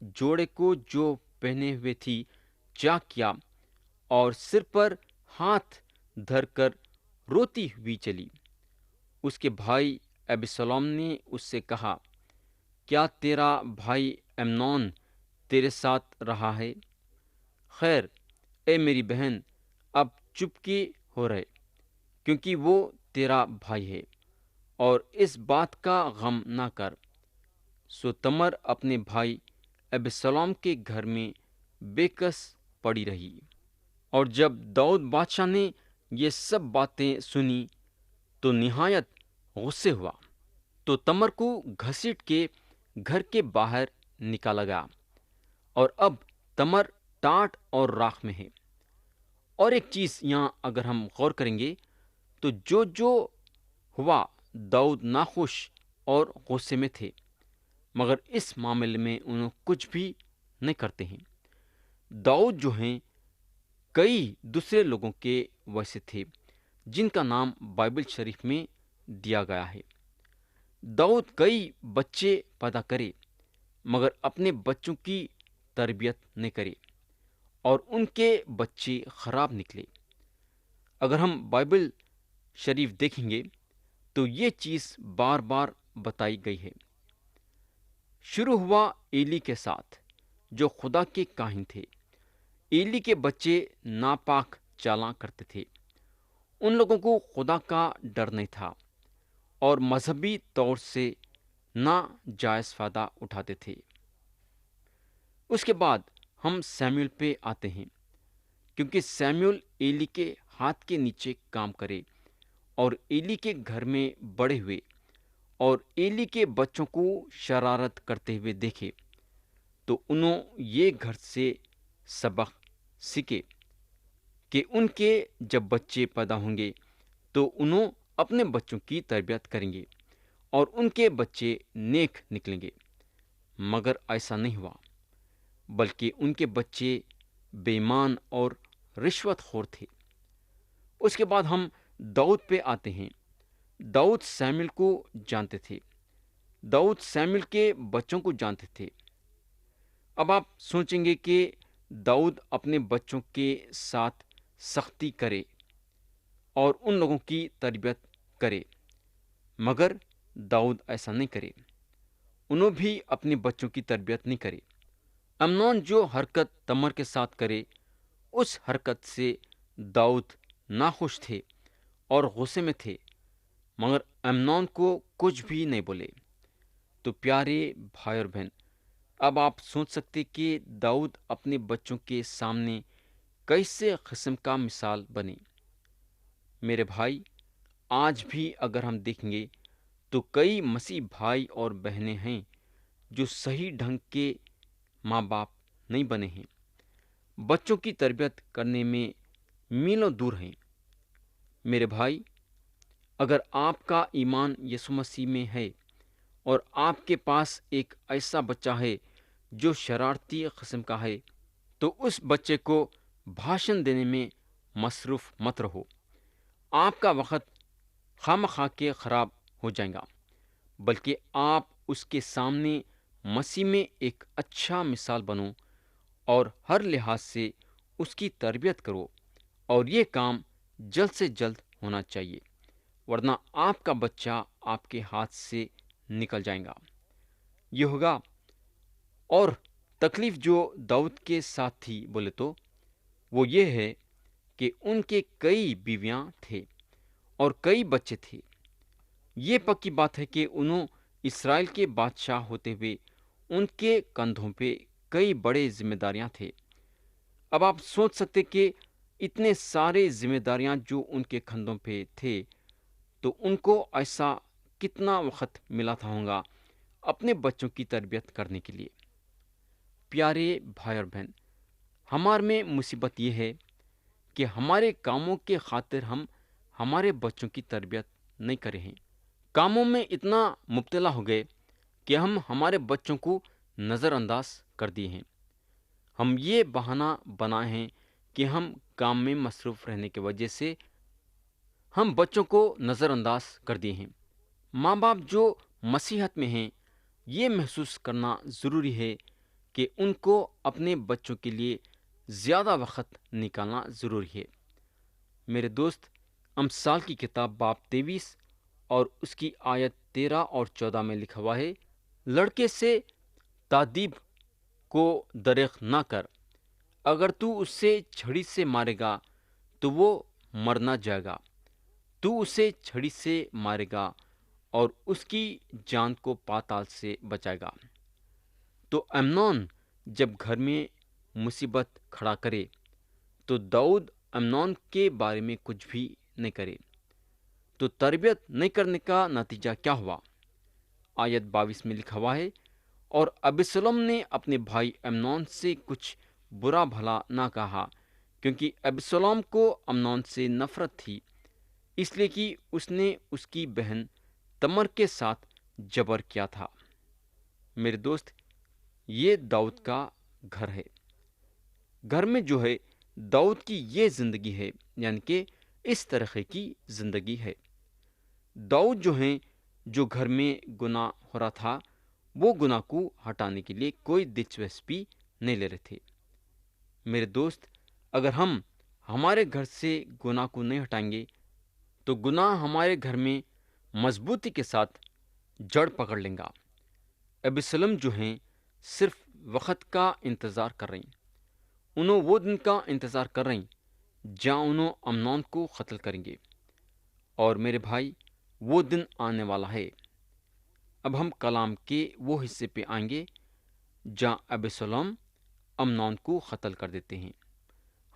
جوڑے کو جو پہنے ہوئے تھی چاک کیا اور سر پر ہاتھ دھر کر روتی ہوئی چلی۔ اس کے بھائی ابسلوم نے اس سے کہا، کیا تیرا بھائی امنون تیرے ساتھ رہا ہے؟ خیر، اے میری بہن، اب چپ ہو رہے، کیونکہ وہ تیرا بھائی ہے، اور اس بات کا غم نہ کر۔ سو تمر اپنے بھائی ابسلوم کے گھر میں بے کس پڑی رہی۔ اور جب داؤد بادشاہ نے یہ سب باتیں سنی تو نہایت غصے ہوا، تو تمر کو گھسیٹ کے گھر کے باہر نکالا گیا، اور اب تمر ٹاٹ اور راکھ میں ہے۔ اور ایک چیز یہاں اگر ہم غور کریں گے تو جو ہوا، داؤد ناخوش اور غصے میں تھے، مگر اس معاملے میں انہوں کچھ بھی نہیں کرتے ہیں۔ داؤد جو ہیں کئی دوسرے لوگوں کے ویسے تھے جن کا نام بائبل شریف میں دیا گیا ہے۔ داؤد کئی بچے پیدا کرے مگر اپنے بچوں کی تربیت نہیں کرے، اور ان کے بچے خراب نکلے۔ اگر ہم بائبل شریف دیکھیں گے تو یہ چیز بار بار بتائی گئی ہے۔ شروع ہوا ایلی کے ساتھ، جو خدا کے کاہن تھے۔ ایلی کے بچے ناپاک چالاں کرتے تھے، ان لوگوں کو خدا کا ڈر نہیں تھا، اور مذہبی طور سے ناجائز فائدہ اٹھاتے تھے۔ اس کے بعد ہم سیموئیل پہ آتے ہیں، کیونکہ سیموئیل ایلی کے ہاتھ کے نیچے کام کرے اور ایلی کے گھر میں بڑے ہوئے، اور ایلی کے بچوں کو شرارت کرتے ہوئے دیکھے، تو انہوں یہ گھر سے سبق سیکھے کہ ان کے جب بچے پیدا ہوں گے تو انہوں اپنے بچوں کی تربیت کریں گے اور ان کے بچے نیک نکلیں گے۔ مگر ایسا نہیں ہوا، بلکہ ان کے بچے بے ایمان اور رشوت خور تھے۔ اس کے بعد ہم داؤد پہ آتے ہیں۔ داؤد سیموئیل کو جانتے تھے، داؤد سیموئیل کے بچوں کو جانتے تھے۔ اب آپ سوچیں گے کہ داؤد اپنے بچوں کے ساتھ سختی کرے اور ان لوگوں کی تربیت کرے، مگر داؤد ایسا نہیں کرے، انہوں بھی اپنے بچوں کی تربیت نہیں کرے۔ امنون جو حرکت تمر کے ساتھ کرے، اس حرکت سے داؤد ناخوش تھے اور غصے میں تھے، مگر امنون کو کچھ بھی نہیں بولے۔ تو پیارے بھائی اور بہن، اب آپ سوچ سکتے کہ داؤد اپنے بچوں کے سامنے کیسے قسم کا مثال بنے۔ میرے بھائی، آج بھی اگر ہم دیکھیں گے تو کئی مسیح بھائی اور بہنیں ہیں جو صحیح ڈھنگ کے ماں باپ نہیں بنے ہیں، بچوں کی تربیت کرنے میں میلوں دور ہیں۔ میرے بھائی، اگر آپ کا ایمان یسوع مسیح میں ہے اور آپ کے پاس ایک ایسا بچہ ہے جو شرارتی قسم کا ہے، تو اس بچے کو بھاشن دینے میں مصروف مت رہو۔ آپ کا وقت خامخواہ کے خراب ہو جائے گا، بلکہ آپ اس کے سامنے مسیح میں ایک اچھا مثال بنو اور ہر لحاظ سے اس کی تربیت کرو، اور یہ کام جلد سے جلد ہونا چاہیے، ورنہ آپ کا بچہ آپ کے ہاتھ سے نکل جائے گا۔ یہ ہوگا۔ اور تکلیف جو داؤد کے ساتھ تھی بولے تو وہ یہ ہے کہ ان کے کئی بیویاں تھے اور کئی بچے تھے۔ یہ پکی بات ہے کہ انہوں اسرائیل کے بادشاہ ہوتے ہوئے ان کے کندھوں پہ کئی بڑے ذمہ داریاں تھے۔ اب آپ سوچ سکتے کہ اتنے سارے ذمہ داریاں جو ان کے کندھوں پہ تھے، تو ان کو ایسا کتنا وقت ملا تھا ہوگا اپنے بچوں کی تربیت کرنے کے لیے۔ پیارے بھائی اور بہن، ہمارے میں مصیبت یہ ہے کہ ہمارے کاموں کے خاطر ہم ہمارے بچوں کی تربیت نہیں کرے ہیں۔ کاموں میں اتنا مبتلا ہو گئے کہ ہم ہمارے بچوں کو نظر انداز کر دیے ہیں۔ ہم یہ بہانہ بنائے ہیں کہ ہم کام میں مصروف رہنے کی وجہ سے ہم بچوں کو نظر انداز کر دیے ہیں۔ ماں باپ جو مسیحت میں ہیں، یہ محسوس کرنا ضروری ہے کہ ان کو اپنے بچوں کے لیے زیادہ وقت نکالنا ضروری ہے۔ میرے دوست، امثال کی کتاب باب 23 اور اس کی آیت 13 اور 14 میں لکھا ہوا ہے، لڑکے سے تادیب کو دریغ نہ کر، اگر تو اسے چھڑی سے مارے گا تو وہ مر نہ جائے گا، تو اسے چھڑی سے مارے گا اور اس کی جان کو پاتال سے بچائے گا۔ تو امنون جب گھر میں مصیبت کھڑا کرے تو داؤد امنون کے بارے میں کچھ بھی نہیں کرے۔ تو تربیت نہیں کرنے کا نتیجہ کیا ہوا؟ آیت 22 میں لکھا ہوا ہے، اور ابسلم نے اپنے بھائی امنون سے کچھ برا بھلا نہ کہا، کیونکہ ابسلم کو امنون سے نفرت تھی، اس لیے کہ اس نے اس کی بہن تمر کے ساتھ جبر کیا تھا۔ میرے دوست، یہ داؤد کا گھر ہے۔ گھر میں جو ہے داؤد کی یہ زندگی ہے، یعنی کہ اس طرح کی زندگی ہے۔ داؤد جو ہیں، جو گھر میں گناہ ہو رہا تھا، وہ گناہ کو ہٹانے کے لیے کوئی دلچسپی نہیں لے رہے تھے۔ میرے دوست، اگر ہم ہمارے گھر سے گناہ کو نہیں ہٹائیں گے تو گناہ ہمارے گھر میں مضبوطی کے ساتھ جڑ پکڑ لیں گا۔ ابسلم جو ہیں صرف وقت کا انتظار کر رہے ہیں، انہوں وہ دن کا انتظار کر رہے ہیں جہاں انہوں امنون کو قتل کریں گے، اور میرے بھائی، وہ دن آنے والا ہے۔ اب ہم کلام کے وہ حصے پہ آئیں گے جہاں ابسلم امنون کو قتل کر دیتے ہیں۔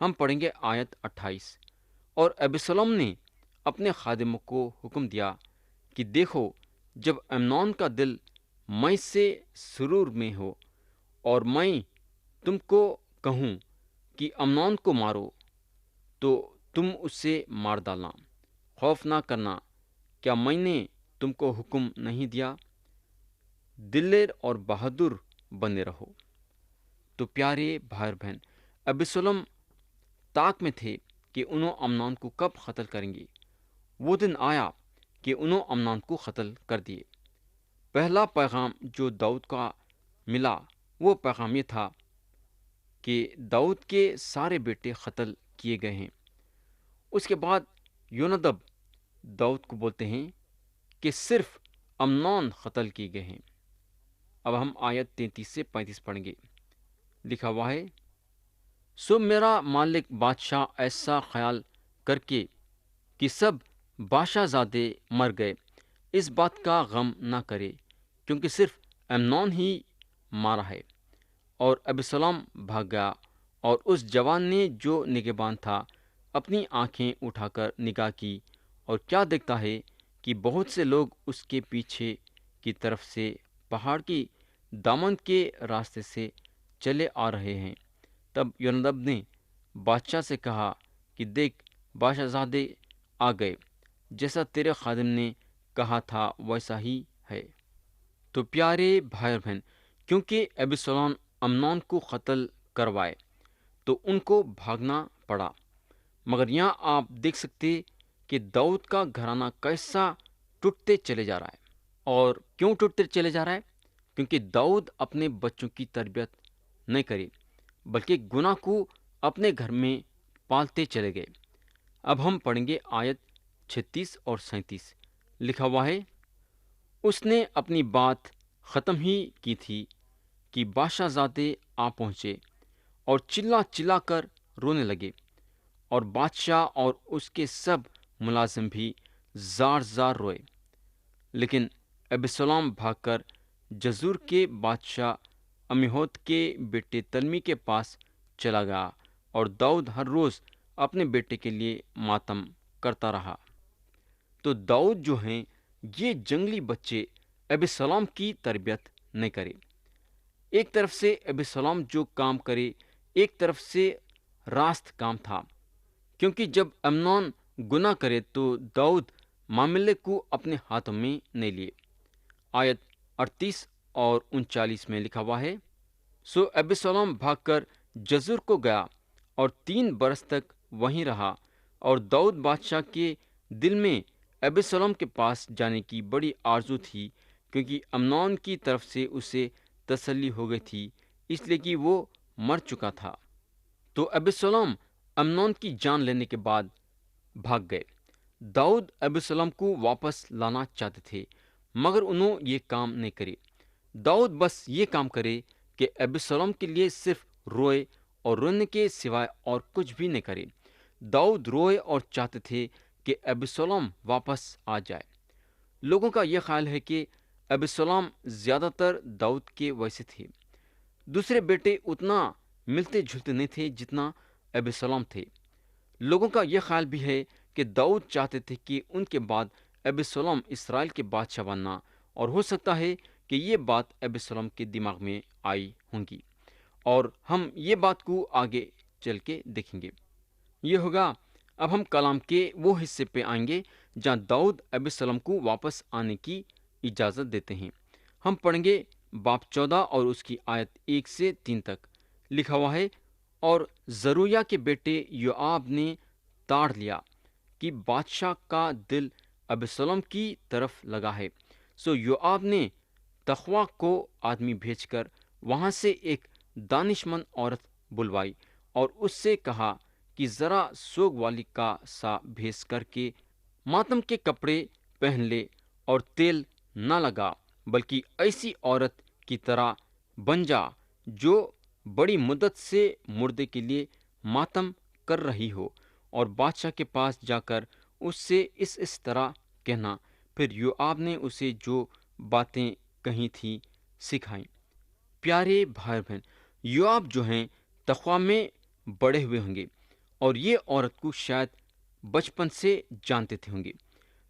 ہم پڑھیں گے آیت 28، اور ابسلم نے اپنے خادموں کو حکم دیا کہ دیکھو، جب امنون کا دل میں سے سرور میں ہو اور میں تم کو کہوں کہ امنون کو مارو، تو تم اسے مار ڈالنا، خوف نہ کرنا، کیا میں نے تم کو حکم نہیں دیا؟ دلیر اور بہادر بنے رہو۔ تو پیارے بھائی اور بہن، ابسلم طاق میں تھے کہ انہوں امنون کو کب قتل کریں گے۔ وہ دن آیا کہ انہوں امنون کو قتل کر دیے۔ پہلا پیغام جو داؤد کا ملا، وہ پیغام یہ تھا کہ داؤد کے سارے بیٹے قتل کیے گئے ہیں۔ اس کے بعد یونادب داؤد کو بولتے ہیں کہ صرف امنون قتل کیے گئے ہیں۔ اب ہم آیت 33 سے 35 پڑھیں گے۔ لکھا ہوا ہے، سو میرا مالک بادشاہ ایسا خیال کر کے کہ سب بادشاہ زادے مر گئے، اس بات کا غم نہ کرے، کیونکہ صرف امنون ہی مارا ہے۔ اور ابسلم بھاگ گیا، اور اس جوان نے جو نگہبان تھا اپنی آنکھیں اٹھا کر نگاہ کی، اور کیا دیکھتا ہے کہ بہت سے لوگ اس کے پیچھے کی طرف سے پہاڑ کی دامن کے راستے سے چلے آ رہے ہیں۔ تب یونادب نے بادشاہ سے کہا کہ دیکھ، بادشاہ زادے آ گئے، جیسا تیرے خادم نے کہا تھا ویسا ہی ہے۔ تو پیارے بھائی اور بہن، کیونکہ ابسلم امنون کو قتل کروائے تو ان کو بھاگنا پڑا، مگر یہاں آپ دیکھ سکتے کہ داؤد کا گھرانہ کیسا ٹوٹتے چلے جا رہا ہے۔ اور کیوں ٹوٹتے چلے جا رہا ہے؟ کیونکہ داؤد اپنے بچوں کی تربیت نہیں کری، بلکہ گناہ کو اپنے گھر میں پالتے چلے گئے۔ اب ہم پڑھیں گے آیت 36 اور 37۔ لکھا ہوا ہے، اس نے اپنی بات ختم ہی کی تھی کہ بادشاہ زادے آ پہنچے اور چلا چلا کر رونے لگے، اور بادشاہ اور اس کے سب ملازم بھی زار زار روئے۔ لیکن ابسلم بھاگ کر جزور کے بادشاہ عمیہود کے بیٹے تلمی کے پاس چلا گیا، اور داؤد ہر روز اپنے بیٹے کے لیے ماتم کرتا رہا۔ تو داؤد جو ہیں، یہ جنگلی بچے ابسلم کی تربیت نہیں کرے۔ ایک طرف سے ابسلم جو کام کرے، ایک طرف سے راست کام تھا، کیونکہ جب امنون گناہ کرے تو داؤد معاملے کو اپنے ہاتھوں میں نہیں لیے۔ آیت 38 اور 39 میں لکھا ہوا ہے، سو ابسلم بھاگ کر جزور کو گیا اور 3 برس تک وہیں رہا، اور داؤد بادشاہ کے دل میں ابسلم کے پاس جانے کی بڑی آرزو تھی، کیونکہ امنون کی طرف سے اسے تسلی ہو گئی تھی اس لیے کہ وہ مر چکا تھا۔ تو ابسلام امنون کی جان لینے کے بعد بھاگ گئے۔ داؤد ابسلام کو واپس لانا چاہتے تھے، مگر انہوں یہ کام نہیں کرے۔ داؤد بس یہ کام کرے کہ ابسلام کے لیے صرف روئے اور رونے کے سوائے اور کچھ بھی نہیں کرے۔ داؤد روئے اور چاہتے تھے کہ ابسلام واپس آ جائے۔ لوگوں کا یہ خیال ہے کہ ابسلام زیادہ تر داؤد کے ویسے تھے۔ دوسرے بیٹے اتنا ملتے جلتے نہیں تھے جتنا ابسلام تھے۔ لوگوں کا یہ خیال بھی ہے کہ داؤد چاہتے تھے کہ ان کے بعد ابسلام اسرائیل کے بادشاہ بننا، اور ہو سکتا ہے کہ یہ بات ابسلام کے دماغ میں آئی ہوں گی، اور ہم یہ بات کو آگے چل کے دیکھیں گے۔ یہ ہوگا۔ اب ہم کلام کے وہ حصے پہ آئیں گے جہاں داؤد ابسلام کو واپس آنے کی اجازت دیتے ہیں۔ ہم پڑھیں گے باب 14 اور اس کی آیت 1 سے 3 تک۔ لکھا ہوا ہے، اور زرویہ کے بیٹے یوآب نے تاڑ لیا کہ بادشاہ کا دل ابسلام کی طرف لگا ہے، سو یوآب نے تخوا کو آدمی بھیج کر وہاں سے ایک دانشمند عورت بلوائی اور اس سے کہا کہ ذرا سوگ والی کا سا بھیس کر کے ماتم کے کپڑے پہن لے اور تیل نہ لگا، بلکہ ایسی عورت کی طرح بن جا جو بڑی مدت سے مردے کے لیے ماتم کر رہی ہو، اور بادشاہ کے پاس جا کر اس سے اس طرح کہنا۔ پھر یوآب نے اسے جو باتیں کہی تھیں سکھائیں۔ پیارے بھائی بہن، یوآب جو ہیں تقویٰ میں بڑے ہوئے ہوں گے، اور یہ عورت کو شاید بچپن سے جانتے تھے ہوں گے،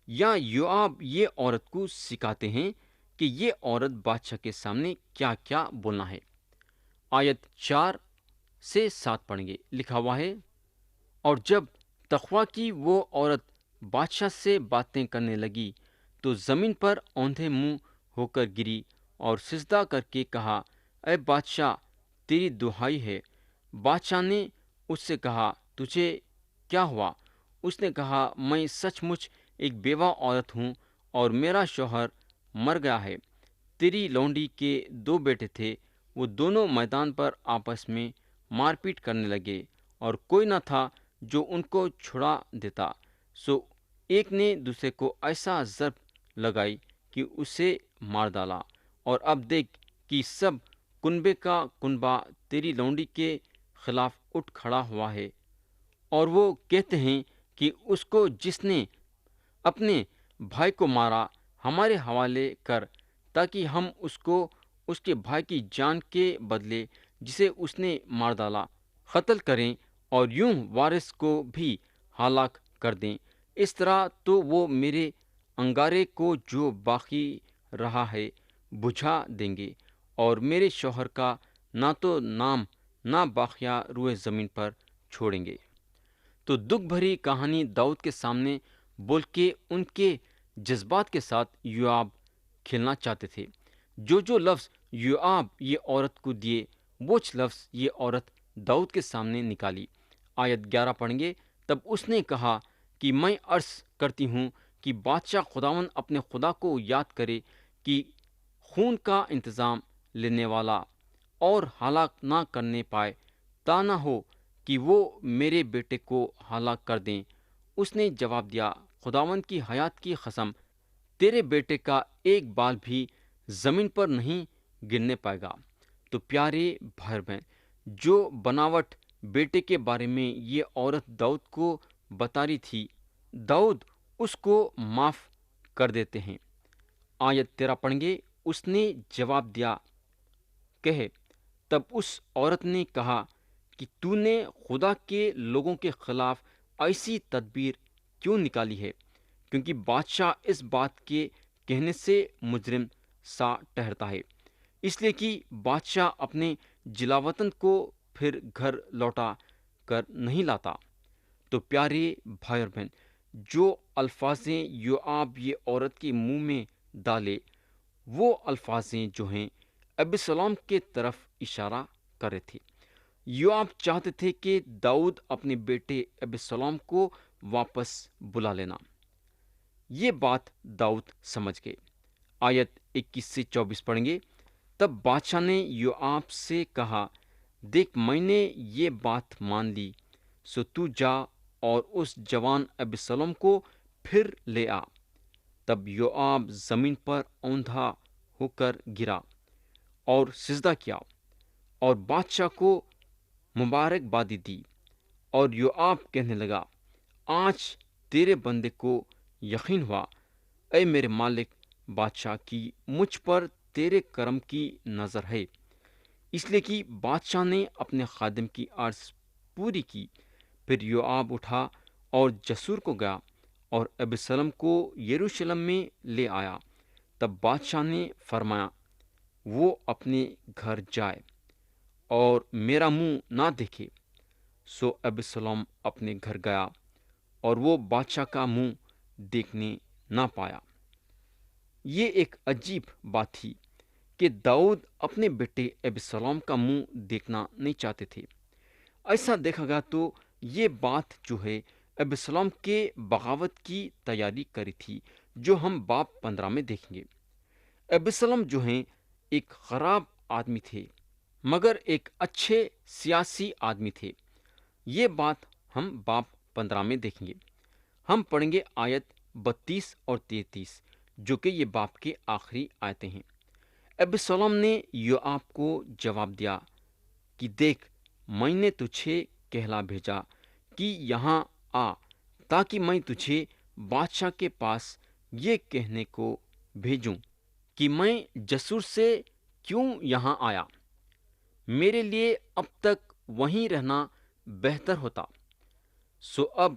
یا یوآب یہ عورت کو سکھاتے ہیں کہ یہ عورت بادشاہ کے سامنے کیا کیا بولنا ہے۔ آیت 4 سے 7 پڑھیں گے۔ لکھا ہوا ہے، اور جب تقویٰ کی وہ عورت بادشاہ سے باتیں کرنے لگی تو زمین پر اوندھے منہ ہو کر گری اور سجدہ کر کے کہا، اے بادشاہ، تیری دہائی ہے۔ بادشاہ نے اس سے کہا، تجھے کیا ہوا؟ اس نے کہا، میں سچ مچ ایک بیوہ عورت ہوں اور میرا شوہر مر گیا ہے۔ تیری لونڈی کے 2 بیٹے تھے، وہ دونوں میدان پر آپس میں مار پیٹ کرنے لگے اور کوئی نہ تھا جو ان کو چھڑا دیتا، سو ایک نے دوسرے کو ایسا ضرب لگائی کہ اسے مار ڈالا، اور اب دیکھ کہ سب کنبے کا کنبہ تیری لونڈی کے خلاف اٹھ کھڑا ہوا ہے، اور وہ کہتے ہیں کہ اس کو جس نے اپنے بھائی کو مارا ہمارے حوالے کر، تاکہ ہم اس کو اس کے بھائی کی جان کے بدلے جسے اس نے مار ڈالا قتل کریں، اور یوں وارث کو بھی ہلاک کر دیں۔ اس طرح تو وہ میرے انگارے کو جو باقی رہا ہے بجھا دیں گے، اور میرے شوہر کا نہ تو نام نہ باقیہ روئے زمین پر چھوڑیں گے۔ تو دکھ بھری کہانی داؤد کے سامنے بول کے ان کے جذبات کے ساتھ یوآب کھیلنا چاہتے تھے۔ جو لفظ یوآب یہ عورت کو دیے، وہ لفظ یہ عورت داؤد کے سامنے نکالی۔ آیت 11 پڑھیں گے، تب اس نے کہا کہ میں عرض کرتی ہوں کہ بادشاہ خداوند اپنے خدا کو یاد کرے کہ خون کا انتظام لینے والا اور ہلاک نہ کرنے پائے، تا نہ ہو کہ وہ میرے بیٹے کو ہلاک کر دیں۔ اس نے جواب دیا، خداوند کی حیات کی قسم، تیرے بیٹے کا ایک بال بھی زمین پر نہیں گرنے پائے گا۔ تو پیارے بھائی بہن، جو بناوٹ بیٹے کے بارے میں یہ عورت داؤد کو بتا رہی تھی، داؤد اس کو معاف کر دیتے ہیں۔ آیت 13 پڑھیں گے، اس نے جواب دیا کہے، تب اس عورت نے کہا کہ تو نے خدا کے لوگوں کے خلاف ایسی تدبیر کیوں نکالی ہے؟ کیونکہ بادشاہ اس بات کے کہنے سے مجرم سا ٹھہرتا ہے، اس لیے کہ بادشاہ اپنے جلاوطن کو پھر گھر لوٹا کر نہیں لاتا۔ تو پیارے بھائی اور بہن، جو الفاظیں یوآب یہ عورت کے منہ میں ڈالے، وہ الفاظیں جو ہیں ابسلام کے طرف اشارہ کر رہے تھے۔ یوآب چاہتے تھے کہ داؤد اپنے بیٹے ابسلام کو واپس بلا لینا۔ یہ بات داؤد سمجھ گئے۔ آیت 21 سے 24 پڑھیں گے، تب بادشاہ نے یوآب سے کہا، دیکھ میں نے یہ بات مان لی، سو تو جا اور اس جوان ابسلم کو پھر لے آ۔ تب یوآب زمین پر اوندھا ہو کر گرا اور سجدہ کیا اور بادشاہ کو مبارک بادی دی۔ اور یوآب کہنے لگا، آج تیرے بندے کو یقین ہوا، اے میرے مالک بادشاہ، کی مجھ پر تیرے کرم کی نظر ہے، اس لیے کہ بادشاہ نے اپنے خادم کی عرض پوری کی۔ پھر یوآب اٹھا اور جسور کو گیا اور ابسلم کو یروشلم میں لے آیا۔ تب بادشاہ نے فرمایا، وہ اپنے گھر جائے اور میرا منہ نہ دیکھے۔ سو ابسلم اپنے گھر گیا اور وہ بادشاہ کا منہ دیکھنے نہ پایا۔ یہ ایک عجیب بات تھی کہ داؤد اپنے بیٹے ابسلام کا منہ دیکھنا نہیں چاہتے تھے۔ ایسا دیکھا گیا تو یہ بات جو ہے ابسلام کے بغاوت کی تیاری کری تھی، جو ہم باب 15 میں دیکھیں گے۔ ابسلام جو ہیں ایک خراب آدمی تھے، مگر ایک اچھے سیاسی آدمی تھے۔ یہ بات ہم باب 15 میں دیکھیں گے۔ ہم پڑھیں گے آیت 32 اور 33، جو کہ یہ باب کے آخری آیتیں ہیں۔ ابسلام نے یوآب کو جواب دیا کہ دیکھ، میں نے تجھے کہلا بھیجا کہ یہاں آ، تاکہ میں تجھے بادشاہ کے پاس یہ کہنے کو بھیجوں کہ میں جسور سے کیوں یہاں آیا۔ میرے لیے اب تک وہیں رہنا بہتر ہوتا۔ سو اب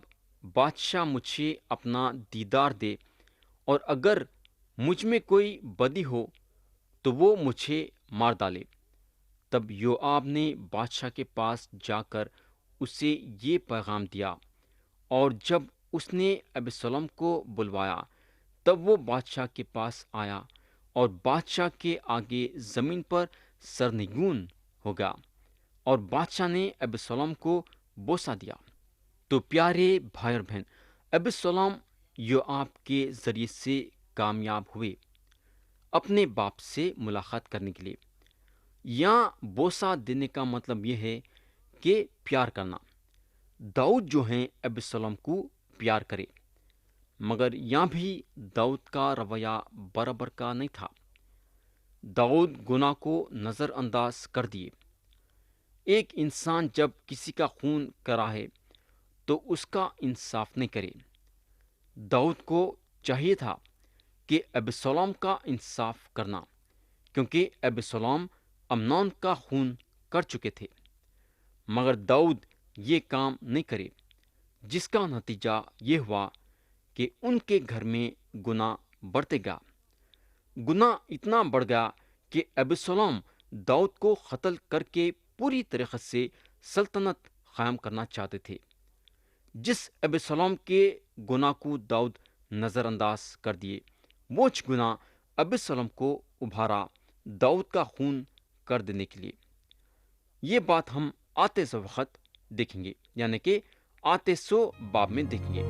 بادشاہ مجھے اپنا دیدار دے، اور اگر مجھ میں کوئی بدی ہو تو وہ مجھے مار ڈالے۔ تب یوآب نے بادشاہ کے پاس جا کر اسے یہ پیغام دیا، اور جب اس نے ابسلم کو بلوایا تب وہ بادشاہ کے پاس آیا اور بادشاہ کے آگے زمین پر سرنگون ہو گیا، اور بادشاہ نے ابسلم کو بوسہ دیا۔ تو پیارے بھائی اور بہن، ابسلم یوآب کے ذریعے سے کامیاب ہوئے اپنے باپ سے ملاقات کرنے کے لیے۔ یہاں بوسہ دینے کا مطلب یہ ہے کہ پیار کرنا۔ داؤد جو ہیں ابسلم کو پیار کرے، مگر یہاں بھی داؤد کا رویہ برابر کا نہیں تھا۔ داؤد گناہ کو نظر انداز کر دیے۔ ایک انسان جب کسی کا خون کراہے تو اس کا انصاف نہیں کرے۔ داؤد کو چاہیے تھا کہ ابسلام کا انصاف کرنا، کیونکہ ابسلام امنون کا خون کر چکے تھے، مگر داؤد یہ کام نہیں کرے، جس کا نتیجہ یہ ہوا کہ ان کے گھر میں گناہ بڑھتے گیا۔ گناہ اتنا بڑھ گیا کہ ابسلام داؤد کو قتل کر کے پوری طریقے سے سلطنت قائم کرنا چاہتے تھے۔ جس ابسلام کے گناہ کو داؤد نظر انداز کر دیے، وہ گناہ ابسلام کو ابھارا داؤد کا خون کر دینے کے لیے۔ یہ بات ہم آتے سو وقت دیکھیں گے، یعنی کہ آتے سو باب میں دیکھیں گے۔